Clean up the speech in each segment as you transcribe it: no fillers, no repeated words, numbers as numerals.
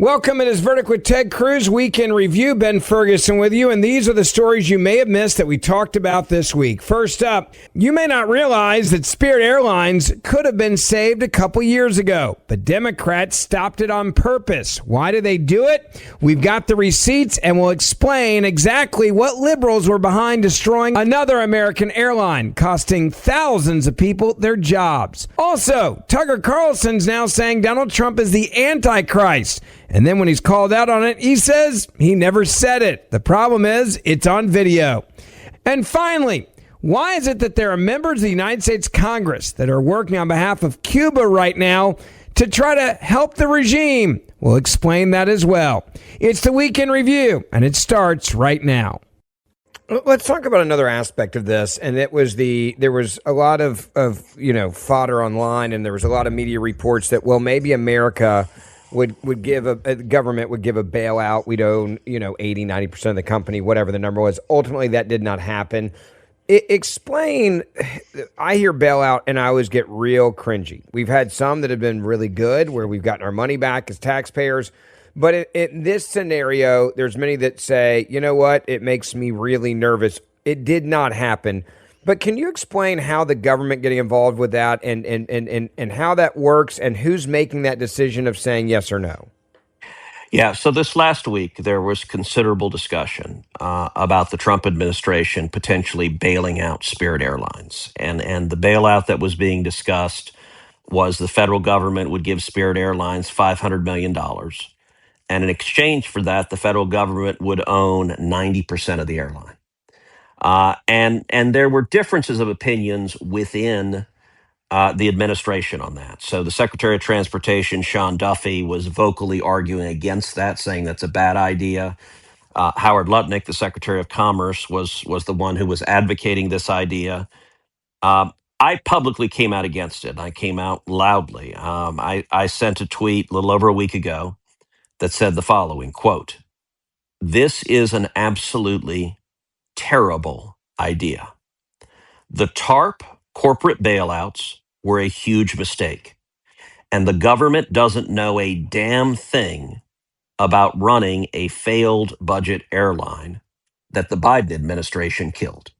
Welcome. It is Verdict with Ted Cruz, Weekend Review. Ben Ferguson with you, and these are the stories you may have missed that we talked about this week. First up, you may not realize that Spirit Airlines could have been saved a couple years ago, but Democrats stopped it on purpose. Why did they do it? We've got the receipts, and we'll explain exactly what liberals were behind destroying another American airline, costing thousands of people their jobs. Also, Tucker Carlson's now saying Donald Trump is the Antichrist. And then when he's called out on it, he says he never said it. The problem is it's on video. And finally, why is it that there are members of the United States Congress that are working on behalf of Cuba right now to try to help the regime? We'll explain that as well. It's the Weekend Review, and it starts right now. Let's talk about another aspect of this, and there was a lot of fodder online, and there was a lot of media reports that, well, maybe America would give a government would give a bailout. We'd own 80-90% of the company, whatever the number was. Ultimately, that did not happen. Explain. I hear bailout and I always get real cringy. We've had some that have been really good where we've gotten our money back as taxpayers. But in this scenario, there's many that say, you know what, it makes me really nervous. It did not happen. But can you explain how the government getting involved with that and how that works and who's making that decision of saying yes or no? Yeah, so this last week, there was considerable discussion about the Trump administration potentially bailing out Spirit Airlines. And the bailout that was being discussed was the federal government would give Spirit Airlines $500 million. And in exchange for that, the federal government would own 90% of the airline. And there were differences of opinions within the administration on that. So the Secretary of Transportation, Sean Duffy, was vocally arguing against that, saying that's a bad idea. Howard Lutnick, the Secretary of Commerce, was the one who was advocating this idea. I publicly came out against it. I came out loudly. I sent a tweet a little over a week ago that said the following, quote, "This is an absolutely terrible idea. The TARP corporate bailouts were a huge mistake, and the government doesn't know a damn thing about running a failed budget airline that the Biden administration killed."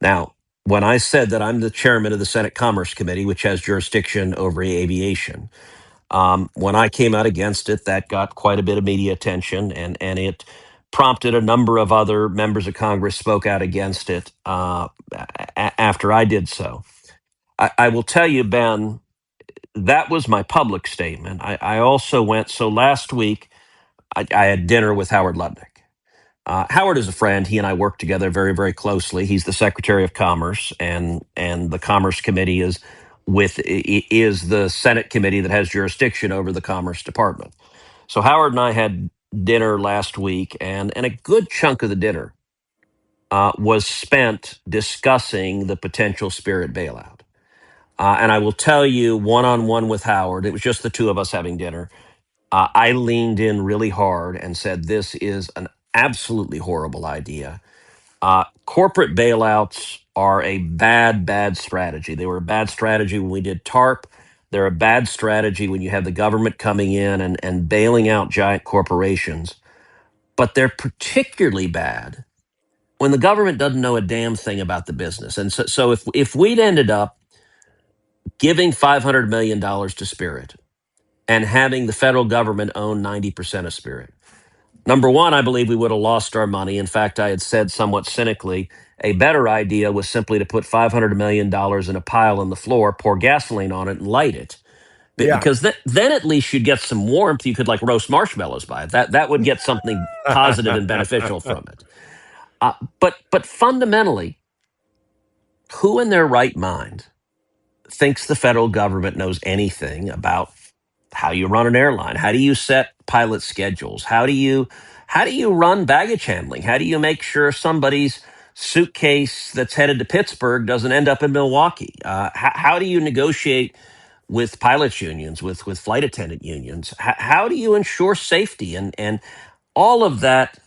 Now, when I said that I'm the chairman of the Senate Commerce Committee, which has jurisdiction over aviation, when I came out against it, that got quite a bit of media attention, and it prompted a number of other members of Congress spoke out against it after I did so. I will tell you, Ben, that was my public statement. I also went, so last week, I had dinner with Howard Lutnick. Howard is a friend. He and I work together very, very closely. He's the Secretary of Commerce, and the Commerce Committee is the Senate committee that has jurisdiction over the Commerce Department. So Howard and I had dinner last week, and a good chunk of the dinner was spent discussing the potential Spirit bailout. And I will tell you, one-on-one with Howard, it was just the two of us having dinner. I leaned in really hard and said, this is an absolutely horrible idea. Corporate bailouts are a bad strategy. They were a bad strategy when we did TARP. They're a bad strategy when you have the government coming in and bailing out giant corporations. But they're particularly bad when the government doesn't know a damn thing about the business. And so if we'd ended up giving $500 million to Spirit and having the federal government own 90% of Spirit, number one, I believe we would have lost our money. In fact, I had said somewhat cynically, a better idea was simply to put $500 million in a pile on the floor, pour gasoline on it, and light it. Yeah. Because then at least you'd get some warmth. You could like roast marshmallows by it. That would get something positive and beneficial from it. But fundamentally, who in their right mind thinks the federal government knows anything about how you run an airline? How do you set pilot schedules? How do you run baggage handling? How do you make sure somebody's suitcase that's headed to Pittsburgh doesn't end up in Milwaukee? How do you negotiate with pilots unions, with flight attendant unions? How do you ensure safety? And all of that,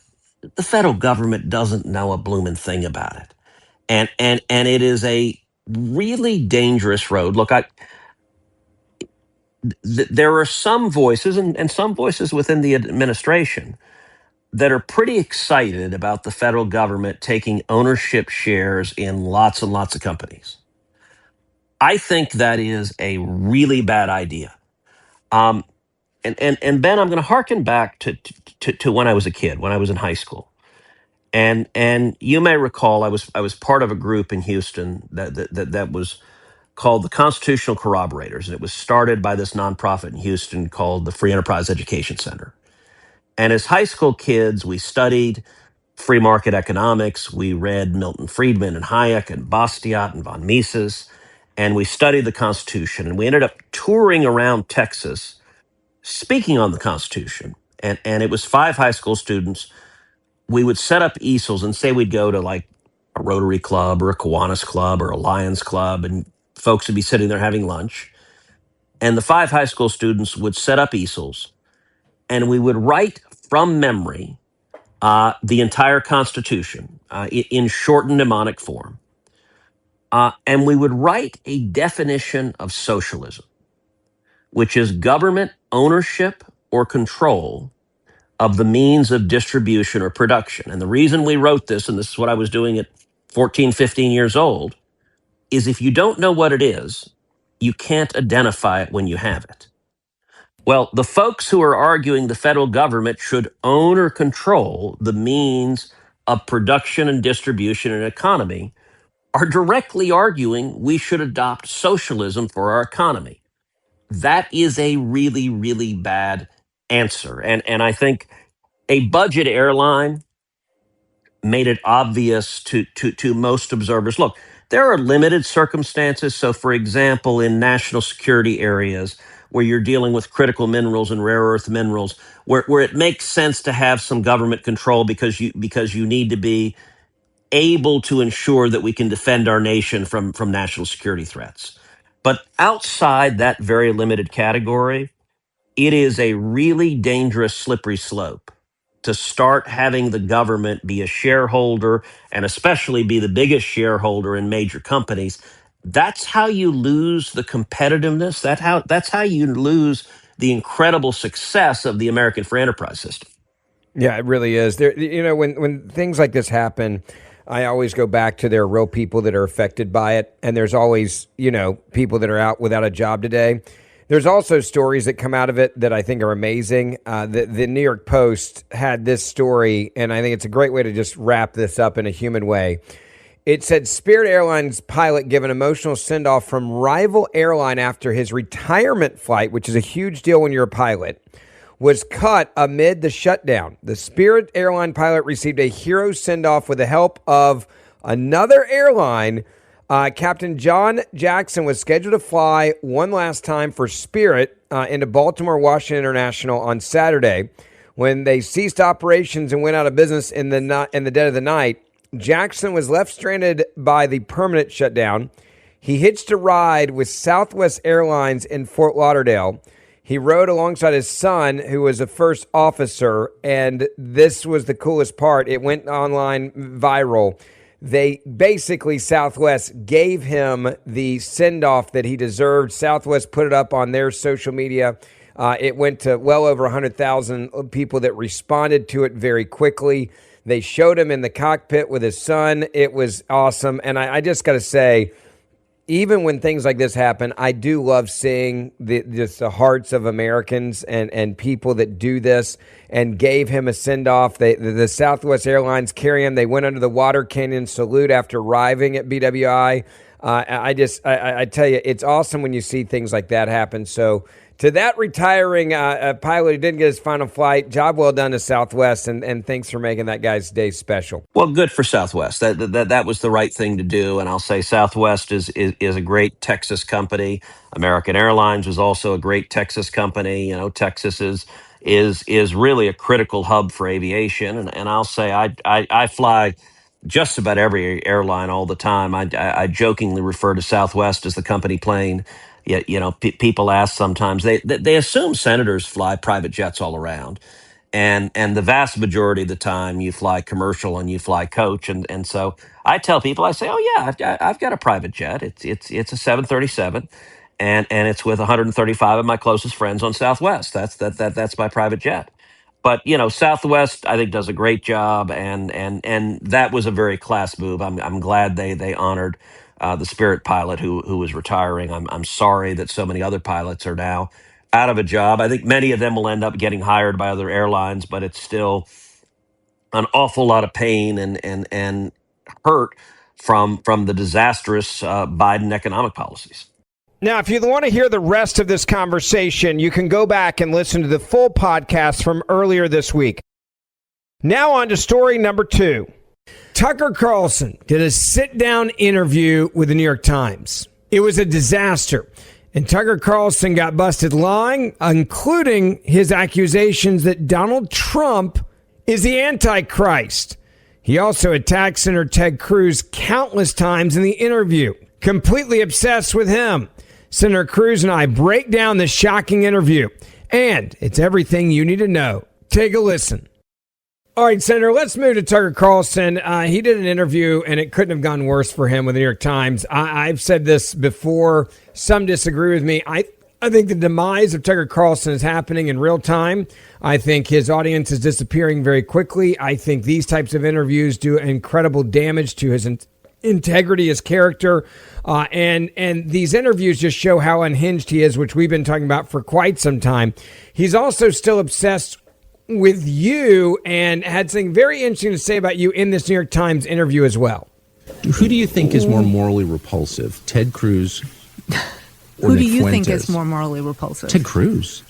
the federal government doesn't know a blooming thing about it. And it is a really dangerous road. Look, there are some voices and some voices within the administration that are pretty excited about the federal government taking ownership shares in lots and lots of companies. I think that is a really bad idea. Um, and Ben, I'm going to harken back to when I was a kid, when I was in high school. And you may recall I was part of a group in Houston that was called the Constitutional Corroborators, and it was started by this nonprofit in Houston called the Free Enterprise Education Center. And as high school kids, we studied free market economics. We read Milton Friedman and Hayek and Bastiat and von Mises, and we studied the Constitution. And we ended up touring around Texas speaking on the Constitution. And it was 5 high school students. We would set up easels and say we'd go to like a Rotary Club or a Kiwanis Club or a Lions Club, and folks would be sitting there having lunch. And the 5 high school students would set up easels, and we would write from memory the entire Constitution in short mnemonic form. And we would write a definition of socialism, which is government ownership or control of the means of distribution or production. And the reason we wrote this, and this is what I was doing at 14, 15 years old, is if you don't know what it is, you can't identify it when you have it. Well, the folks who are arguing the federal government should own or control the means of production and distribution in an economy are directly arguing we should adopt socialism for our economy. That is a really, really bad answer. And I think a budget airline made it obvious to most observers. Look, there are limited circumstances. So, for example, in national security areas where you're dealing with critical minerals and rare earth minerals, where it makes sense to have some government control because you need to be able to ensure that we can defend our nation from national security threats. But outside that very limited category, it is a really dangerous, slippery slope to start having the government be a shareholder and especially be the biggest shareholder in major companies. That's how you lose the competitiveness. That's how you lose the incredible success of the American free enterprise system. Yeah, it really is. There, when things like this happen, I always go back to there are real people that are affected by it, and there's always, people that are out without a job today. There's also stories that come out of it that I think are amazing. The New York Post had this story, and I think it's a great way to just wrap this up in a human way. It said Spirit Airlines pilot given emotional send-off from rival airline after his retirement flight, which is a huge deal when you're a pilot, was cut amid the shutdown. The Spirit Airline pilot received a hero send-off with the help of another airline. Captain John Jackson was scheduled to fly one last time for Spirit into Baltimore Washington International on Saturday. When they ceased operations and went out of business in the dead of the night, Jackson was left stranded by the permanent shutdown. He hitched a ride with Southwest Airlines in Fort Lauderdale. He rode alongside his son, who was a first officer, and this was the coolest part. It went online viral. They basically, Southwest gave him the send-off that he deserved. Southwest put it up on their social media. It went to well over 100,000 people that responded to it very quickly. They showed him in the cockpit with his son. It was awesome. And I just got to say, even when things like this happen, I do love seeing the hearts of Americans and people that do this and gave him a send-off. The Southwest Airlines carry him. They went under the water canyon salute after arriving at BWI. I tell you, it's awesome when you see things like that happen. So to that retiring pilot who didn't get his final flight, job well done to Southwest, and thanks for making that guy's day special. Well, good for Southwest. That was the right thing to do. And I'll say Southwest is a great Texas company. American Airlines was also a great Texas company. Texas is really a critical hub for aviation. And I'll say I fly just about every airline all the time. I jokingly refer to Southwest as the company plane. Yet, people ask sometimes, they assume senators fly private jets all around. And the vast majority of the time you fly commercial and you fly coach. And so I tell people, I say, oh yeah, I've got a private jet. It's a 737. and it's with 135 of my closest friends on Southwest. That's my private jet. But Southwest, I think, does a great job, and that was a very class move. I'm glad they honored the Spirit pilot who was retiring. I'm sorry that so many other pilots are now out of a job. I think many of them will end up getting hired by other airlines, but it's still an awful lot of pain and hurt from the disastrous Biden economic policies. Now, if you want to hear the rest of this conversation, you can go back and listen to the full podcast from earlier this week. Now on to story number 2. Tucker Carlson did a sit-down interview with the New York Times. It was a disaster, and Tucker Carlson got busted lying, including his accusations that Donald Trump is the Antichrist. He also attacked Senator Ted Cruz countless times in the interview, completely obsessed with him. Senator Cruz and I break down this shocking interview, and it's everything you need to know. Take a listen. All right, Senator, let's move to Tucker Carlson. He did an interview, and it couldn't have gone worse for him with the New York Times. I've said this before. Some disagree with me. I think the demise of Tucker Carlson is happening in real time. I think his audience is disappearing very quickly. I think these types of interviews do incredible damage to his integrity, his character, and these interviews just show how unhinged he is, which we've been talking about for quite some time. He's also still obsessed with you and had something very interesting to say about you in this New York Times interview as well. Who do you think is more morally repulsive, Ted Cruz or Who Nick do you Fuentes? think is more morally repulsive? Ted Cruz.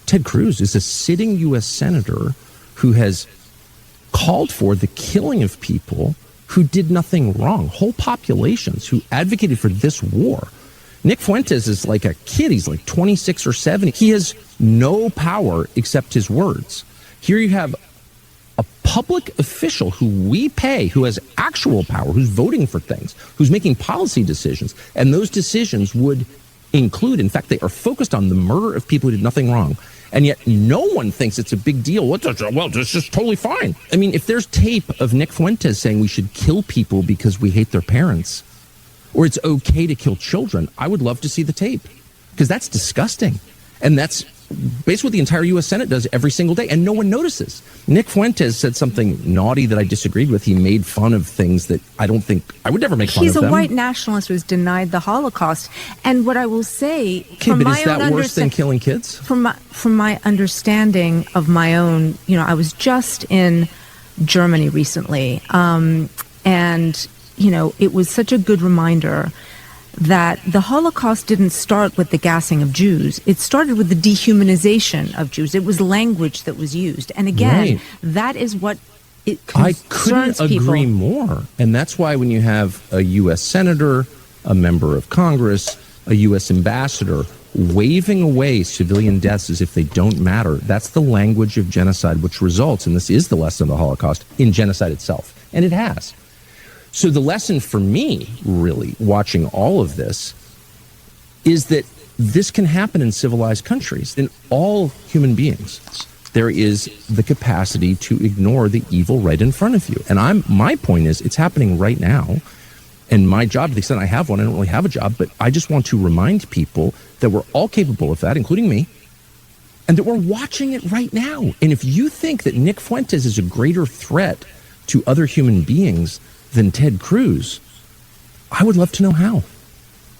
Ted Cruz is a sitting U.S. senator who has called for the killing of people who did nothing wrong, whole populations who advocated for this war. Nick Fuentes is like a kid. He's like 26 or 7. He has no power except his words. Here you have a public official who we pay, who has actual power, who's voting for things, who's making policy decisions. And those decisions would include, in fact, they are focused on the murder of people who did nothing wrong. And yet no one thinks it's a big deal. Well, this is totally fine. I mean, if there's tape of Nick Fuentes saying we should kill people because we hate their parents, or it's okay to kill children, I would love to see the tape, because that's disgusting. And that's basically what the entire U.S. Senate does every single day, and no one notices. Nick Fuentes said something naughty that I disagreed with. He made fun of things that I don't think I would never make fun of them. He's a white nationalist who's denied the Holocaust. And what I will say, okay, from but my is that own worse than killing kids? From my understanding of my own, I was just in Germany recently, and it was such a good reminder that the Holocaust didn't start with the gassing of Jews. It started with the dehumanization of Jews. It was language that was used. And again, right. That is what it concerns I couldn't agree people. more. And that's why when you have a U.S. senator, a member of Congress, a U.S. ambassador waving away civilian deaths as if they don't matter, that's the language of genocide, which results, and this is the lesson of the Holocaust, in genocide itself. And it has. So the lesson for me, really, watching all of this, is that this can happen in civilized countries. In all human beings, there is the capacity to ignore the evil right in front of you. And my point is, it's happening right now. And my job, to the extent I have one, I don't really have a job, but I just want to remind people that we're all capable of that, including me, and that we're watching it right now. And if you think that Nick Fuentes is a greater threat to other human beings than Ted Cruz, I would love to know how.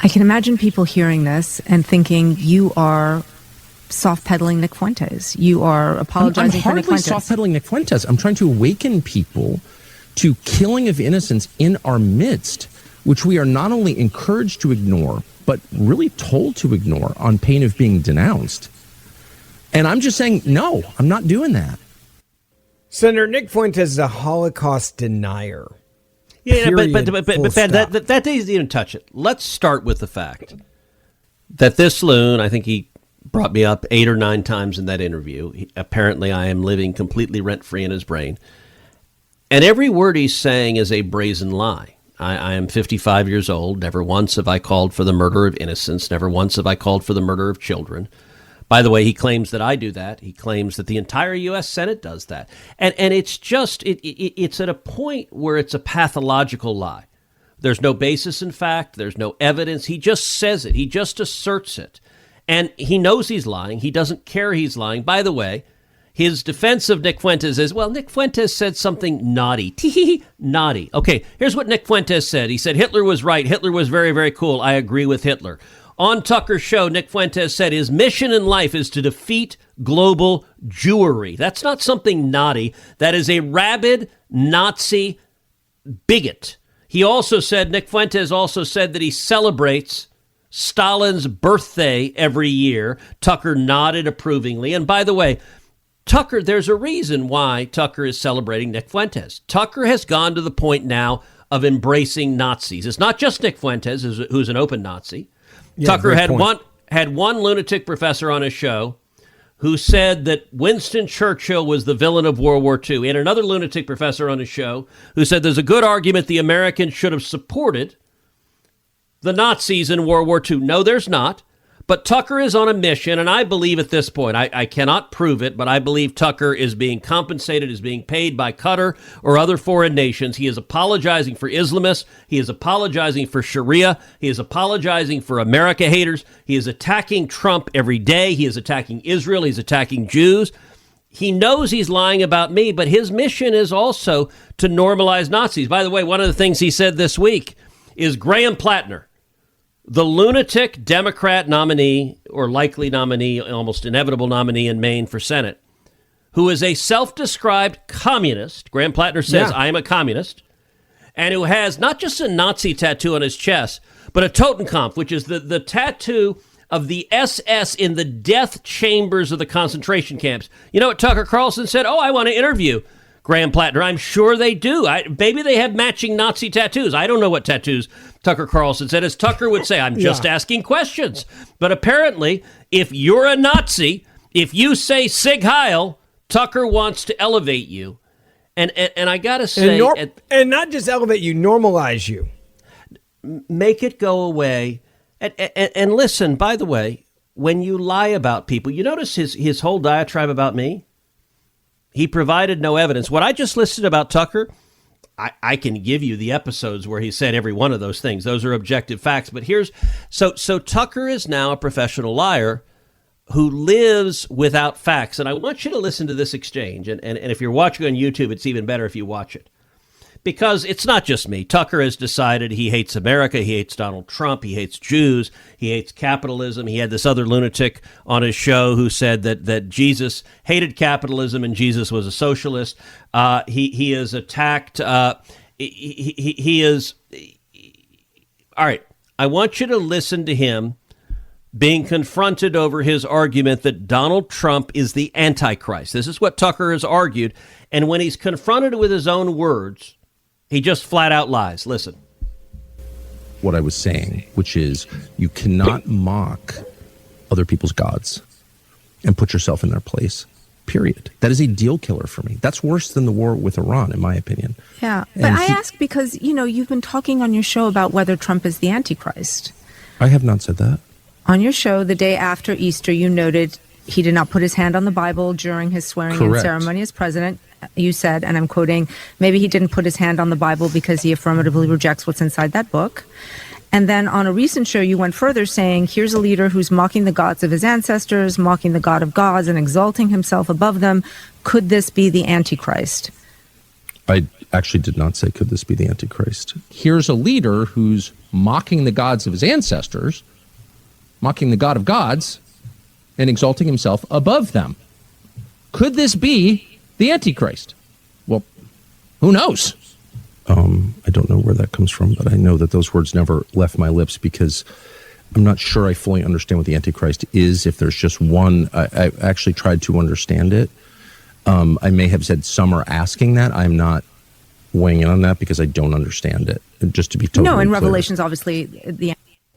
I can imagine people hearing this and thinking you are soft-pedaling Nick Fuentes. You are apologizing for Nick Fuentes. I'm hardly soft-pedaling Nick Fuentes. I'm trying to awaken people to killing of innocents in our midst, which we are not only encouraged to ignore, but really told to ignore on pain of being denounced. And I'm just saying, no, I'm not doing that. Senator Nick Fuentes is a Holocaust denier. Yeah, Period, but Ben, that doesn't even touch it. Let's start with the fact that this loon, I think he brought me up 8 or 9 times in that interview. Apparently, I am living completely rent-free in his brain. And every word he's saying is a brazen lie. I am 55 years old. Never once have I called for the murder of innocents. Never once have I called for the murder of children. By the way, he claims that I do that. He claims that the entire U.S. Senate does that. And it's just, it's at a point where it's a pathological lie, There's no basis in fact. There's no evidence. He just says it. He just asserts it. And he knows he's lying. He doesn't care he's lying. By the way, his defense of Nick Fuentes is, well, Nick Fuentes said something naughty. Tee-hee-hee, naughty. Okay, here's what Nick Fuentes said. He said, Hitler was right. Hitler was very, very cool. I agree with Hitler. On Tucker's show, Nick Fuentes said his mission in life is to defeat global Jewry. That's not something naughty. That is a rabid Nazi bigot. He also said, Nick Fuentes also said that he celebrates Stalin's birthday every year. Tucker nodded approvingly. And by the way, Tucker, there's a reason why Tucker is celebrating Nick Fuentes. Tucker has gone to the point now of embracing Nazis. It's not just Nick Fuentes, who's an open Nazi. Yeah, Tucker had one lunatic professor on his show who said that Winston Churchill was the villain of World War II. He had another lunatic professor on his show who said there's a good argument the Americans should have supported the Nazis in World War II. No, there's not. But Tucker is on a mission, and I believe at this point, I cannot prove it, but I believe Tucker is being compensated, is being paid by Qatar or other foreign nations. He is apologizing for Islamists. He is apologizing for Sharia. He is apologizing for America haters. He is attacking Trump every day. He is attacking Israel. He's attacking Jews. He knows he's lying about me, but his mission is also to normalize Nazis. By the way, one of the things he said this week is Graham Plattner, the lunatic Democrat nominee, or likely nominee, almost inevitable nominee in Maine for Senate, who is a self-described communist. Graham Plattner says, I am a communist, and who has not just a Nazi tattoo on his chest, but a Totenkopf, which is the tattoo of the SS in the death chambers of the concentration camps. You know what Tucker Carlson said? Oh, I want to interview Graham Plattner. I'm sure they do. Maybe they have matching Nazi tattoos. I don't know what tattoos Tucker Carlson said. As Tucker would say, I'm just asking questions. But apparently, if you're a Nazi, if you say Sig Heil, Tucker wants to elevate you. And I got to say... And not just elevate you, normalize you. Make it go away. And listen, by the way, when you lie about people, you notice his whole diatribe about me? He provided no evidence. What I just listed about Tucker, I can give you the episodes where he said every one of those things. Those are objective facts. But so Tucker is now a professional liar who lives without facts. And I want you to listen to this exchange. And if you're watching on YouTube, it's even better if you watch it. Because it's not just me. Tucker has decided he hates America. He hates Donald Trump. He hates Jews. He hates capitalism. He had this other lunatic on his show who said that Jesus hated capitalism and Jesus was a socialist. He is attacked. He is. All right. I want you to listen to him being confronted over his argument that Donald Trump is the Antichrist. This is what Tucker has argued. And when he's confronted with his own words, he just flat out lies. Listen. What I was saying, which is you cannot mock other people's gods and put yourself in their place, period. That is a deal killer for me. That's worse than the war with Iran, in my opinion. Yeah, but I ask because, you've been talking on your show about whether Trump is the Antichrist. I have not said that. On your show, the day after Easter, you noted he did not put his hand on the Bible during his swearing-in ceremony as president. You said, and I'm quoting, maybe he didn't put his hand on the Bible because he affirmatively rejects what's inside that book. And then on a recent show, you went further saying, here's a leader who's mocking the gods of his ancestors, mocking the God of gods and exalting himself above them. Could this be the Antichrist? I actually did not say, could this be the Antichrist? Here's a leader who's mocking the gods of his ancestors, mocking the God of gods, and exalting himself above them. Could this be the Antichrist? Well, who knows? I don't know where that comes from, but I know that those words never left my lips because I'm not sure I fully understand what the Antichrist is. If there's just one, I actually tried to understand it. I may have said some are asking that. I'm not weighing in on that because I don't understand it, just to be totally No, in clear. Revelations, obviously, the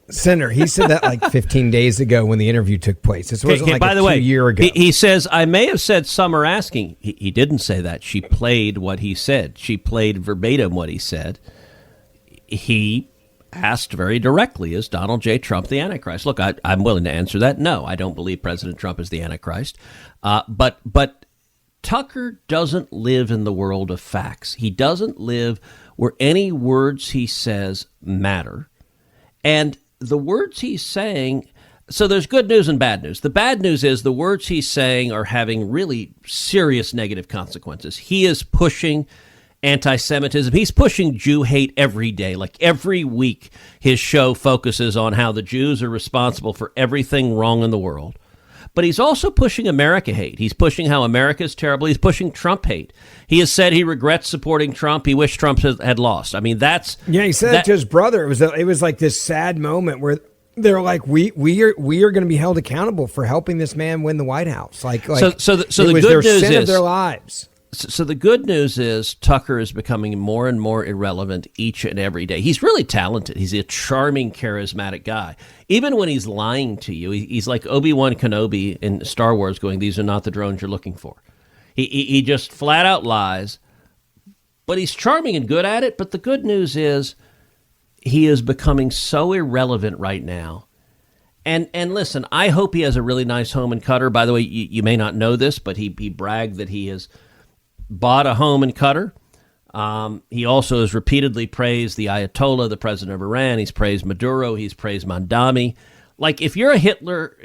Senator, he said that like 15 days ago when the interview took place. This wasn't by the way, 2 year ago. He says, I may have said some are asking. He didn't say that. She played what he said. She played verbatim what he said. He asked very directly, is Donald J. Trump the Antichrist? Look, I'm willing to answer that. No, I don't believe President Trump is the Antichrist. But Tucker doesn't live in the world of facts. He doesn't live where any words he says matter. And the words he's saying, so there's good news and bad news. The bad news is the words he's saying are having really serious negative consequences. He is pushing anti-Semitism. He's pushing Jew hate every day. Like every week, his show focuses on how the Jews are responsible for everything wrong in the world. But he's also pushing America hate. He's pushing how America is terrible. He's pushing Trump hate. He has said he regrets supporting Trump. He wished Trump had lost. I mean, that's... Yeah, he said that to his brother. It was like this sad moment where they're like, we are going to be held accountable for helping this man win the White House. So the good their news sin is of their lives. So the good news is Tucker is becoming more and more irrelevant each and every day. He's really talented. He's a charming, charismatic guy. Even when he's lying to you, he's like Obi-Wan Kenobi in Star Wars going, these are not the drones you're looking for. He just flat out lies, but he's charming and good at it. But the good news is he is becoming so irrelevant right now. And listen, I hope he has a really nice home in Qatar. By the way, you may not know this, but he bragged that he has bought a home in Qatar. He also has repeatedly praised the Ayatollah, the president of Iran. He's praised Maduro. He's praised Mandami. Like, if you're a Hitler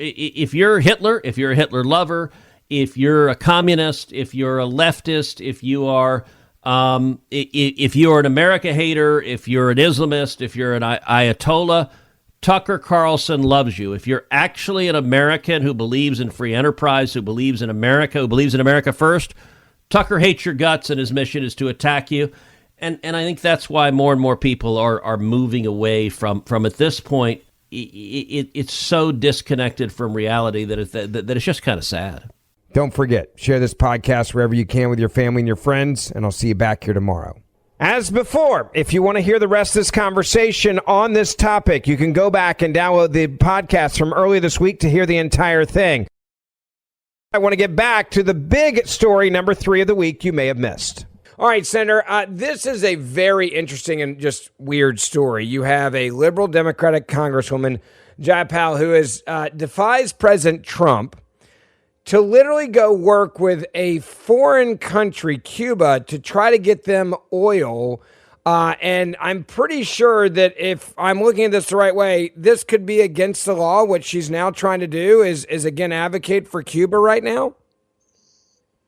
lover, if you're a communist, if you're a leftist, if you are an America hater, if you're an Islamist, if you're an Ayatollah, Tucker Carlson loves you. If you're actually an American who believes in free enterprise, who believes in America first, Tucker hates your guts, and his mission is to attack you. And I think that's why more and more people are moving away from at this point. It's so disconnected from reality that it's just kind of sad. Don't forget, share this podcast wherever you can with your family and your friends, and I'll see you back here tomorrow. As before, if you want to hear the rest of this conversation on this topic, you can go back and download the podcast from earlier this week to hear the entire thing. I want to get back to the big story, number 3 of the week you may have missed. All right, Senator, this is a very interesting and just weird story. You have a liberal Democratic Congresswoman, Jayapaul, who defies President Trump to literally go work with a foreign country, Cuba, to try to get them oil. And I'm pretty sure that if I'm looking at this the right way, this could be against the law. What she's now trying to do is again, advocate for Cuba right now.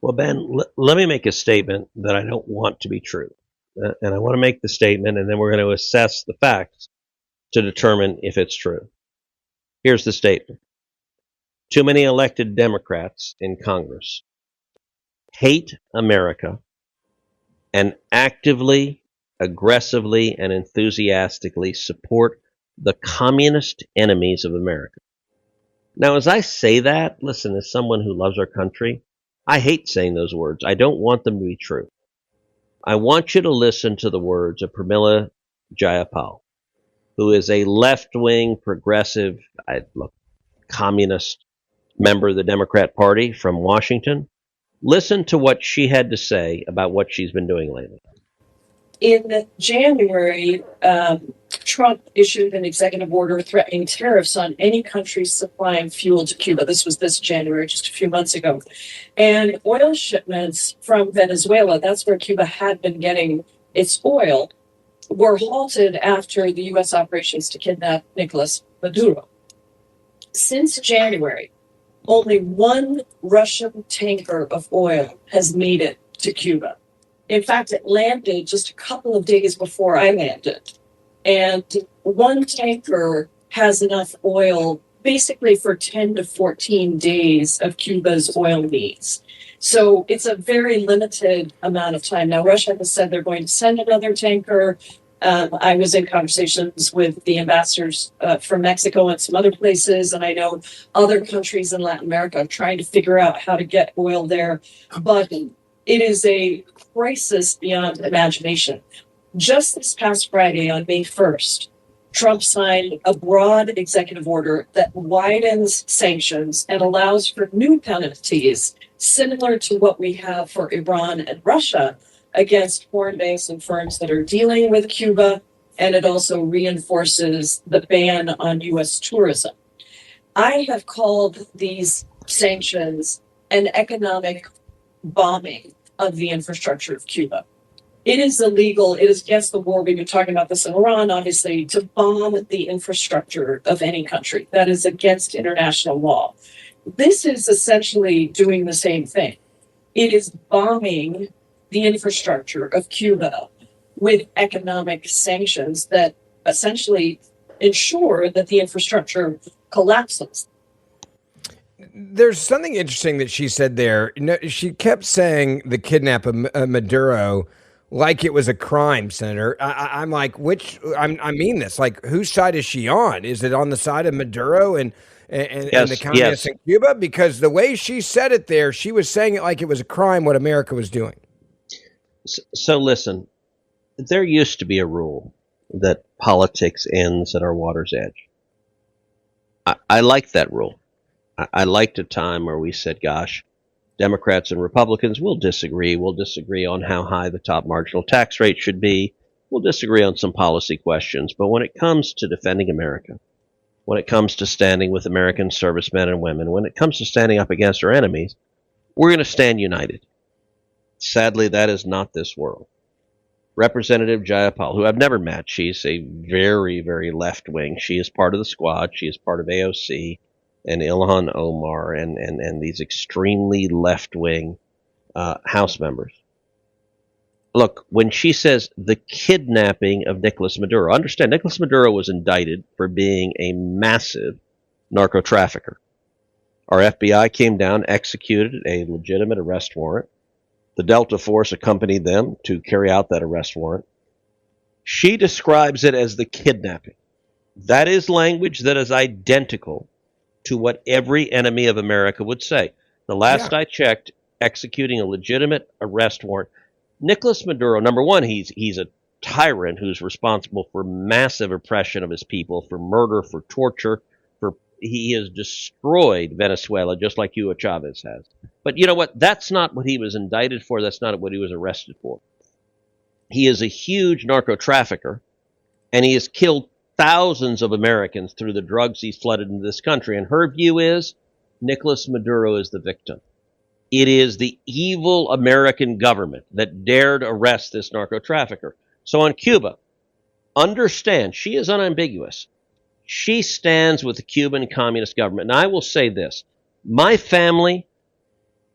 Well, Ben, let me make a statement that I don't want to be true. And I want to make the statement, and then we're going to assess the facts to determine if it's true. Here's the statement. Too many elected Democrats in Congress hate America and actively, aggressively, and enthusiastically support the communist enemies of America. Now, as I say that, listen, as someone who loves our country, I hate saying those words. I don't want them to be true. I want you to listen to the words of Pramila Jayapaul, who is a left-wing, progressive, communist member of the Democrat Party from Washington. Listen to what she had to say about what she's been doing lately. In January, Trump issued an executive order threatening tariffs on any country supplying fuel to Cuba. This was this January, just a few months ago. And oil shipments from Venezuela, that's where Cuba had been getting its oil, were halted after the U.S. operations to kidnap Nicolas Maduro. Since January, only one Russian tanker of oil has made it to Cuba. In fact, it landed just a couple of days before I landed. And one tanker has enough oil basically for 10 to 14 days of Cuba's oil needs. So it's a very limited amount of time. Now, Russia has said they're going to send another tanker. I was in conversations with the ambassadors from Mexico and some other places, and I know other countries in Latin America are trying to figure out how to get oil there. But it is a crisis beyond imagination. Just this past Friday, on May 1st, Trump signed a broad executive order that widens sanctions and allows for new penalties similar to what we have for Iran and Russia against foreign banks and firms that are dealing with Cuba, and it also reinforces the ban on U.S. tourism. I have called these sanctions an economic bombing of the infrastructure of Cuba. It is illegal. It is against the war. We've been talking about this in Iran, obviously, to bomb the infrastructure of any country. That is against international law. This is essentially doing the same thing. It is bombing the infrastructure of Cuba with economic sanctions that essentially ensure that the infrastructure collapses. There's something interesting that she said there. She kept saying the kidnap of Maduro like it was a crime, Senator. I'm like, I mean this. Like, whose side is she on? Is it on the side of Maduro and the communists in Cuba? Because the way she said it there, she was saying it like it was a crime what America was doing. So listen, there used to be a rule that politics ends at our water's edge. I like that rule. I liked a time where we said, gosh, Democrats and Republicans will disagree. We'll disagree on how high the top marginal tax rate should be. We'll disagree on some policy questions. But when it comes to defending America, when it comes to standing with American servicemen and women, when it comes to standing up against our enemies, we're going to stand united. Sadly, that is not this world. Representative Jayapaul, who I've never met, she's a very, very left-wing. She is part of the squad. She is part of AOC and Ilhan Omar and these extremely left-wing House members. Look, when she says the kidnapping of Nicolas Maduro, understand Nicolas Maduro was indicted for being a massive narco trafficker. Our FBI came down, executed a legitimate arrest warrant. The Delta Force accompanied them to carry out that arrest warrant. She describes it as the kidnapping. That is language that is identical to what every enemy of America would say. The last I checked, executing a legitimate arrest warrant. Nicolas Maduro, number one, he's a tyrant who's responsible for massive oppression of his people, for murder, for torture, he has destroyed Venezuela just like Hugo Chavez has. But you know what? That's not what he was indicted for. That's not what he was arrested for. He is a huge narco trafficker, and he has killed thousands of Americans through the drugs he's flooded into this country. And her view is Nicolas Maduro is the victim. It is the evil American government that dared arrest this narco trafficker. So on Cuba, understand, she is unambiguous. She stands with the Cuban Communist government. And I will say this. My family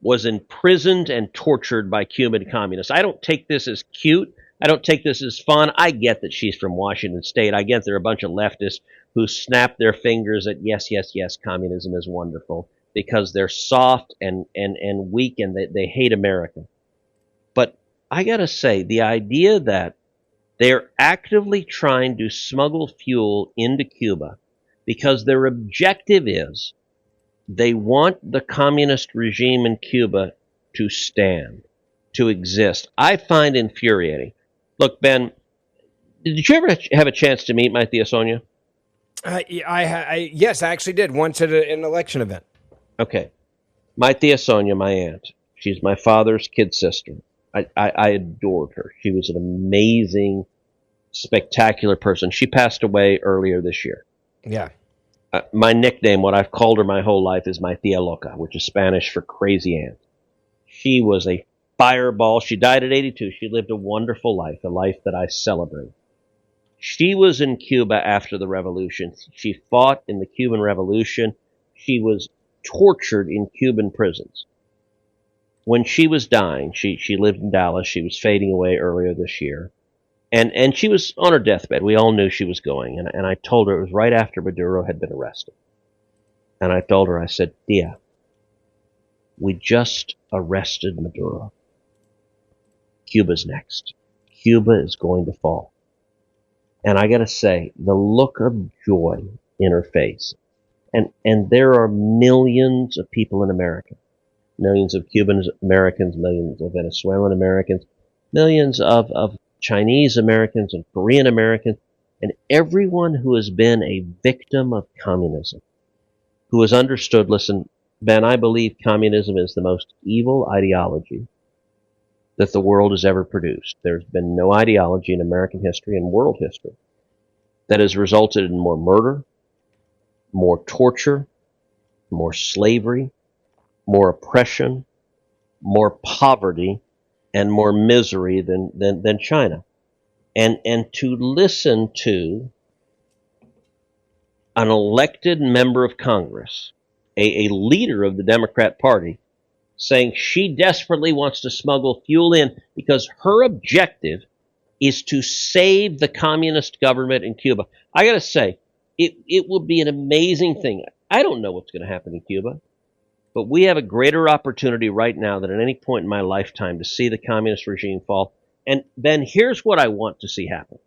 was imprisoned and tortured by Cuban communists. I don't take this as cute. I don't take this as fun. I get that she's from Washington State. I get there are a bunch of leftists who snap their fingers at yes, communism is wonderful because they're soft and weak and they hate America. But I got to say, the idea that they're actively trying to smuggle fuel into Cuba because their objective is they want the communist regime in Cuba to stand, to exist. I find infuriating. Look, Ben, did you ever have a chance to meet my Tia Sonia? Yes, I actually did once at an election event. Okay. My Tia Sonia, my aunt, she's my father's kid sister. I adored her. She was an amazing, spectacular person. She passed away earlier this year. Yeah. My nickname, what I've called her my whole life, is my Tia Loca, which is Spanish for crazy aunt. She was a fireball. She died at 82. She lived a wonderful life, a life that I celebrate. She was in Cuba after the revolution. She fought in the Cuban Revolution. She was tortured in Cuban prisons. When she was dying, she lived in Dallas. She was fading away earlier this year. And she was on her deathbed. We all knew she was going. And I told her it was right after Maduro had been arrested. And I told her, I said, Tia, we just arrested Maduro. Cuba's next. Cuba is going to fall. And I got to say, the look of joy in her face. And there are millions of people in America. Millions of Cuban Americans, millions of Venezuelan Americans, millions of Chinese Americans and Korean Americans, and everyone who has been a victim of communism, who has understood, listen, Ben, I believe communism is the most evil ideology that the world has ever produced. There's been no ideology in American history and world history that has resulted in more murder, more torture, more slavery, more oppression, more poverty, and more misery than China. And to listen to an elected member of Congress, a leader of the Democrat Party, saying she desperately wants to smuggle fuel in because her objective is to save the communist government in Cuba. I got to say, it will be an amazing thing. I don't know what's going to happen in Cuba, but we have a greater opportunity right now than at any point in my lifetime to see the communist regime fall. And then here's what I want to see happen.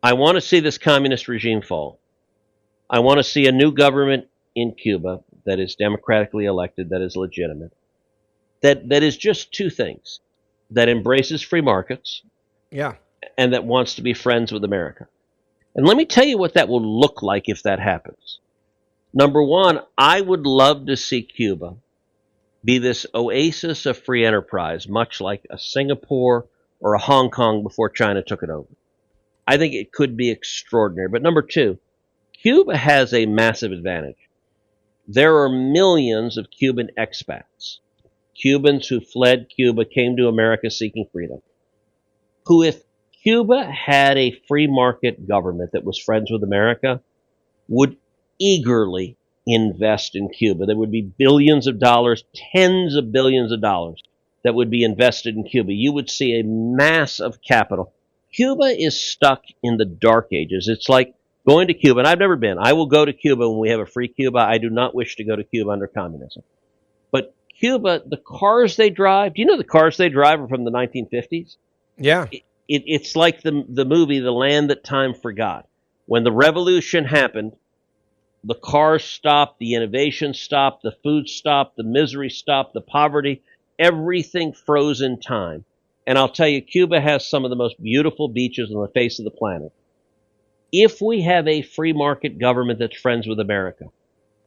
I want to see this communist regime fall. I want to see a new government in Cuba that is democratically elected, that is legitimate, that is just two things, that embraces free markets, Yeah. and that wants to be friends with America. And let me tell you what that will look like if that happens. Number one, I would love to see Cuba be this oasis of free enterprise, much like a Singapore or a Hong Kong before China took it over. I think it could be extraordinary. But number two, Cuba has a massive advantage. There are millions of Cuban expats, Cubans who fled Cuba, came to America seeking freedom, who, if Cuba had a free market government that was friends with America, would eagerly invest in Cuba. There would be billions of dollars, tens of billions of dollars that would be invested in Cuba. You would see a mass of capital. Cuba is stuck in the dark ages. It's like going to Cuba, and I've never been. I will go to Cuba when we have a free Cuba. I do not wish to go to Cuba under communism. But Cuba, the cars they drive, do you know the cars they drive are from the 1950s? Yeah. It's like the movie The Land That Time Forgot. When the revolution happened, the cars stopped, the innovation stopped, the food stopped, the misery stopped, the poverty, everything froze in time. And I'll tell you, Cuba has some of the most beautiful beaches on the face of the planet. If we have a free market government that's friends with America,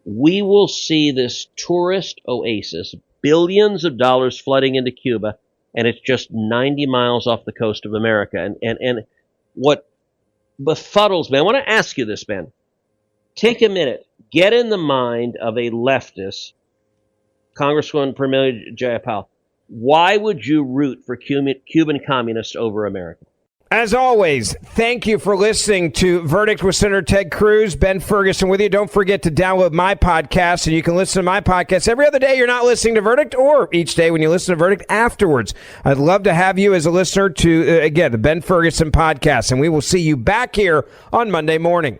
we will see this tourist oasis, billions of dollars flooding into Cuba, and it's just 90 miles off the coast of America. And what befuddles me, I want to ask you this, man. Take a minute. Get in the mind of a leftist, Congresswoman Premier Jayapaul. Why would you root for Cuban communists over America? As always, thank you for listening to Verdict with Senator Ted Cruz. Ben Ferguson with you. Don't forget to download my podcast, and you can listen to my podcast every other day you're not listening to Verdict, or each day when you listen to Verdict afterwards. I'd love to have you as a listener to, again, the Ben Ferguson podcast, and we will see you back here on Monday morning.